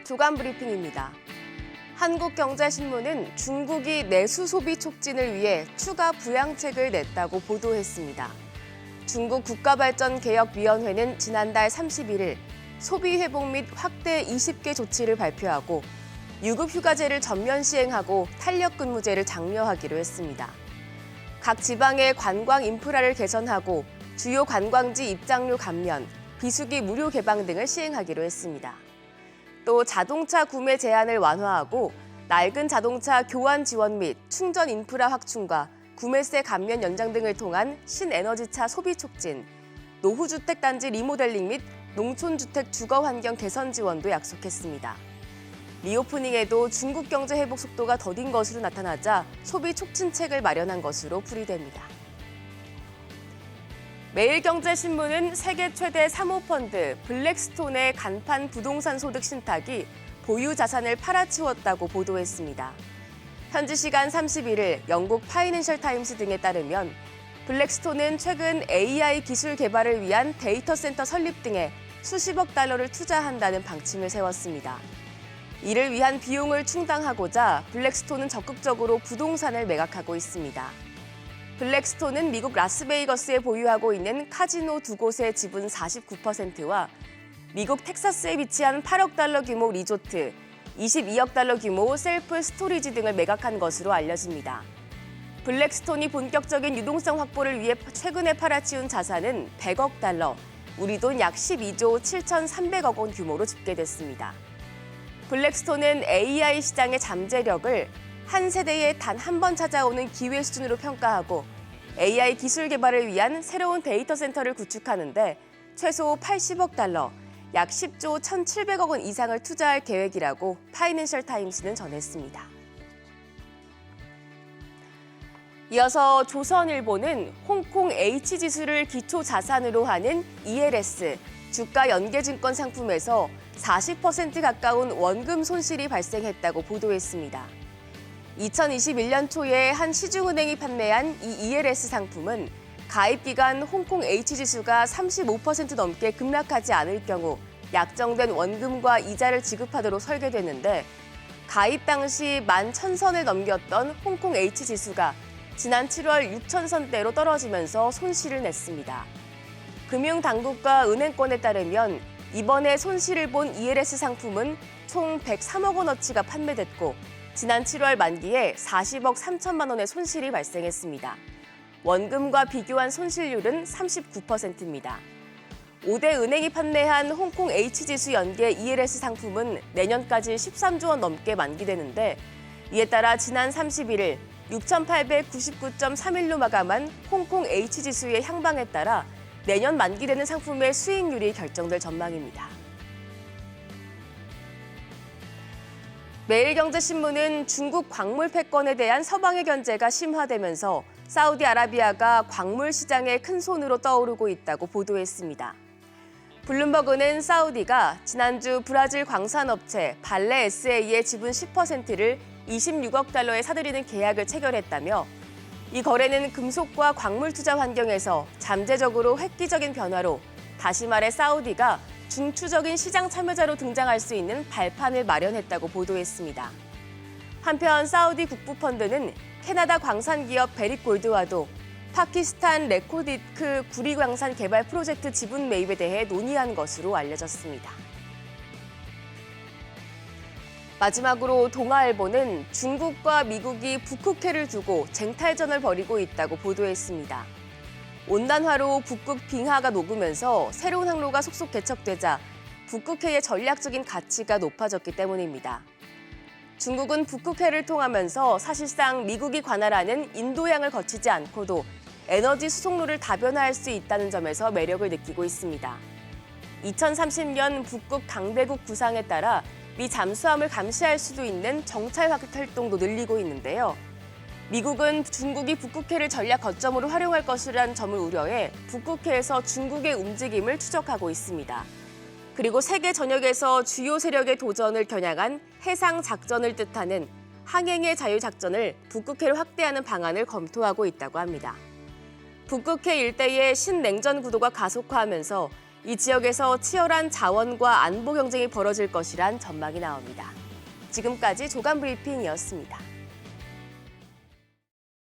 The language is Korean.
조간 브리핑입니다. 한국경제신문은 중국이 내수 소비 촉진을 위해 추가 부양책을 냈다고 보도했습니다. 중국 국가발전개혁위원회는 지난달 31일 소비 회복 및 확대 20개 조치를 발표하고 유급 휴가제를 전면 시행하고 탄력 근무제를 장려하기로 했습니다. 각 지방의 관광 인프라를 개선하고 주요 관광지 입장료 감면, 비수기 무료 개방 등을 시행하기로 했습니다. 또 자동차 구매 제한을 완화하고 낡은 자동차 교환 지원 및 충전 인프라 확충과 구매세 감면 연장 등을 통한 신에너지차 소비 촉진, 노후주택 단지 리모델링 및 농촌주택 주거 환경 개선 지원도 약속했습니다. 리오프닝에도 중국 경제 회복 속도가 더딘 것으로 나타나자 소비 촉진책을 마련한 것으로 풀이됩니다. 매일경제신문은 세계 최대 사모펀드 블랙스톤의 간판 부동산 소득 신탁이 보유 자산을 팔아치웠다고 보도했습니다. 현지 시간 31일 영국 파이낸셜 타임스 등에 따르면 블랙스톤은 최근 AI 기술 개발을 위한 데이터 센터 설립 등에 수십억 달러를 투자한다는 방침을 세웠습니다. 이를 위한 비용을 충당하고자 블랙스톤은 적극적으로 부동산을 매각하고 있습니다. 블랙스톤은 미국 라스베이거스에 보유하고 있는 카지노 두 곳의 지분 49%와 미국 텍사스에 위치한 8억 달러 규모 리조트, 22억 달러 규모 셀프 스토리지 등을 매각한 것으로 알려집니다. 블랙스톤이 본격적인 유동성 확보를 위해 최근에 팔아치운 자산은 100억 달러, 우리 돈 약 12조 7,300억 원 규모로 집계됐습니다. 블랙스톤은 AI 시장의 잠재력을 한 세대에 단 한 번 찾아오는 기회 수준으로 평가하고 AI 기술 개발을 위한 새로운 데이터 센터를 구축하는 데 최소 80억 달러, 약 10조 1,700억 원 이상을 투자할 계획이라고 파이낸셜 타임스는 전했습니다. 이어서 조선일보는 홍콩 H지수를 기초 자산으로 하는 ELS, 주가 연계증권 상품에서 40% 가까운 원금 손실이 발생했다고 보도했습니다. 2021년 초에 한 시중은행이 판매한 이 ELS 상품은 가입 기간 홍콩 H지수가 35% 넘게 급락하지 않을 경우 약정된 원금과 이자를 지급하도록 설계됐는데 가입 당시 11,000선을 넘겼던 홍콩 H지수가 지난 7월 6,000선대로 떨어지면서 손실을 냈습니다. 금융당국과 은행권에 따르면 이번에 손실을 본 ELS 상품은 총 103억 원어치가 판매됐고 지난 7월 만기에 40억 3천만 원의 손실이 발생했습니다. 원금과 비교한 손실률은 39%입니다. 5대 은행이 판매한 홍콩 H지수 연계 ELS 상품은 내년까지 13조 원 넘게 만기되는데 이에 따라 지난 31일 6,899.31로 마감한 홍콩 H지수의 향방에 따라 내년 만기되는 상품의 수익률이 결정될 전망입니다. 매일경제신문은 중국 광물 패권에 대한 서방의 견제가 심화되면서 사우디아라비아가 광물 시장에 큰 손으로 떠오르고 있다고 보도했습니다. 블룸버그는 사우디가 지난주 브라질 광산업체 발레 SA의 지분 10%를 26억 달러에 사들이는 계약을 체결했다며 이 거래는 금속과 광물 투자 환경에서 잠재적으로 획기적인 변화로 다시 말해 사우디가 중추적인 시장 참여자로 등장할 수 있는 발판을 마련했다고 보도했습니다. 한편 사우디 국부펀드는 캐나다 광산기업 베릭골드와도 파키스탄 레코디크 구리광산 개발 프로젝트 지분 매입에 대해 논의한 것으로 알려졌습니다. 마지막으로 동아일보는 중국과 미국이 북극해를 두고 쟁탈전을 벌이고 있다고 보도했습니다. 온난화로 북극 빙하가 녹으면서 새로운 항로가 속속 개척되자 북극해의 전략적인 가치가 높아졌기 때문입니다. 중국은 북극해를 통하면서 사실상 미국이 관할하는 인도양을 거치지 않고도 에너지 수송로를 다변화할 수 있다는 점에서 매력을 느끼고 있습니다. 2030년 북극 강대국 구상에 따라 미 잠수함을 감시할 수도 있는 정찰 활동도 늘리고 있는데요. 미국은 중국이 북극해를 전략 거점으로 활용할 것이라는 점을 우려해 북극해에서 중국의 움직임을 추적하고 있습니다. 그리고 세계 전역에서 주요 세력의 도전을 겨냥한 해상 작전을 뜻하는 항행의 자유 작전을 북극해를 확대하는 방안을 검토하고 있다고 합니다. 북극해 일대의 신냉전 구도가 가속화하면서 이 지역에서 치열한 자원과 안보 경쟁이 벌어질 것이란 전망이 나옵니다. 지금까지 조간 브리핑이었습니다.